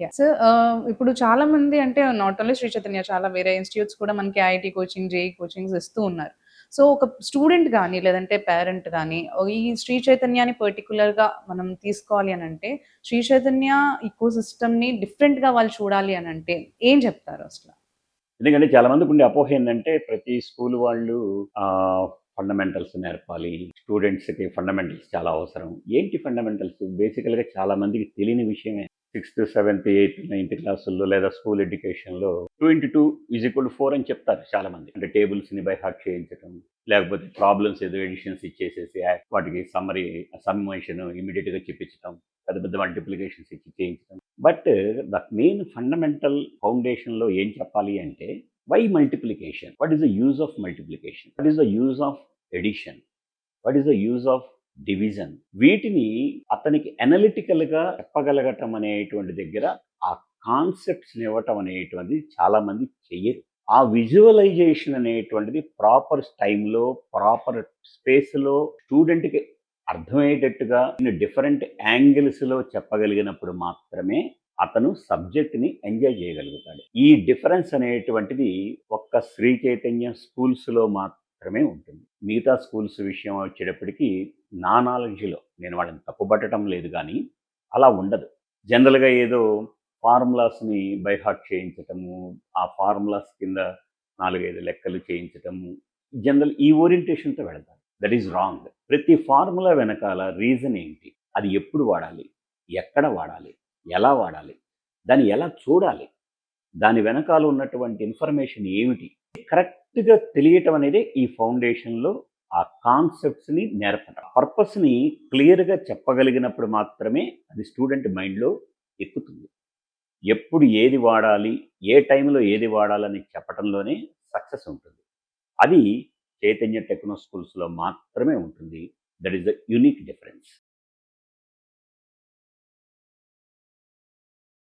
Yeah! So, ఇప్పుడు చాలామంది అంటే నాట్ ఓన్లీ శ్రీ చైతన్య చాలా వేరే ఇన్‌స్టిట్యూట్స్ కూడా మనకి ఐఐటీ కోచింగ్, జేఈఈ కోచింగ్స్ ఇస్తూ ఉన్నారు. సో, ఒక స్టూడెంట్ గాని, లేదంటే పేరెంట్ గాని ఈ శ్రీ చైతన్యాని పర్టిక్యులర్‌గా మనం తీసుకోవాలి అనంటే, శ్రీ చైతన్య ఇకో సిస్టమ్‌ని డిఫరెంట్‌గా వాళ్ళు చూడాలి అనంటే ఏం చెప్తారు అసల? ఎందుకంటే చాలా మందికుండే అపోహ ఏందంటే ప్రతి స్కూల్ వాళ్ళు ఫండమెంటల్స్ నేర్పాలి. స్టూడెంట్స్‌కి ఫండమెంటల్స్ చాలా అవసరం. ఏంటి ఫండమెంటల్స్? బేసికల్‌గా చాలా మందికి తెలియని విషయమే. సిక్స్త్, సెవెంత్, ఎయిత్, నైన్త్ క్లాసుల్లో లేదా స్కూల్ ఎడ్యుకేషన్‌లో 2 అని చెప్తారు చాలామంది. అంటే టేబుల్స్‌ని బై హార్ట్ చేయించటం, లేకపోతే ప్రాబ్లమ్స్ ఏదో ఎడిషన్స్ ఇచ్చేసేసి వాటికి సమ్మరీ సమ్మేషన్ ఇమ్మీడియేట్‌గా చెప్పించటం, పెద్ద పెద్ద మల్టిప్లికేషన్స్ ఇచ్చి చేయించటం. బట్ ద మెయిన్ ఫండమెంటల్ ఫౌండేషన్‌లో ఏం చెప్పాలి అంటే, why multiplication? What is the use of multiplication? What is the use of addition? What is the use of division? వీటిని అతనికి అనలిటికల్‌గా చెప్పగలగటం అనేటువంటి దగ్గర ఆ కాన్సెప్ట్స్‌ని ఇవ్వటం అనేటువంటిది చాలామంది చెయ్యరు. ఆ విజువలైజేషన్ అనేటువంటిది ప్రాపర్ టైంలో, ప్రాపర్ స్పేస్‌లో స్టూడెంట్‌కి అర్థమయ్యేటట్టుగా డిఫరెంట్ యాంగిల్స్‌లో చెప్పగలిగినప్పుడు మాత్రమే అతను సబ్జెక్ట్‌ని ఎంజాయ్ చేయగలుగుతాడు. ఈ డిఫరెన్స్ అనేటువంటిది ఒక్క శ్రీ చైతన్య స్కూల్స్‌లో మాత్రమే ఉంటుంది. మిగతా స్కూల్స్ విషయం వచ్చేటప్పటికి నా నాలెడ్జ్‌లో నేను వాళ్ళని తప్పుపట్టడం లేదు గానీ, అలా ఉండదు. జనరల్‌గా ఏదో ఫార్ములాస్‌ని బై హార్ట్ చేయించటము, ఆ ఫార్ములాస్ కింద 4, 5 లెక్కలు చేయించటము, జనరల్ ఈ ఓరియంటేషన్‌తో వెళతారు. That is wrong. ప్రతి ఫార్ములా వెనకాల రీజన్ ఏంటి? అది ఎప్పుడు వాడాలి? ఎక్కడ వాడాలి? ఎలా వాడాలి? దాన్ని ఎలా చూడాలి? దాని వెనకాల ఉన్నటువంటి ఇన్ఫర్మేషన్ ఏమిటి? కరెక్ట్‌గా తెలియటం అనేదే ఈ ఫౌండేషన్‌లో ఆ కాన్సెప్ట్స్‌ని నేర్పటం. పర్పస్‌ని క్లియర్‌గా చెప్పగలిగినప్పుడు మాత్రమే అది స్టూడెంట్ మైండ్‌లో ఎక్కుతుంది. ఎప్పుడు ఏది వాడాలి? ఏ టైంలో ఏది వాడాలని చెప్పటంలోనే సక్సెస్ ఉంటుంది. అది చైతన్య టెక్నో స్కూల్స్‌లో మాత్రమే ఉంటుంది. That is the unique difference.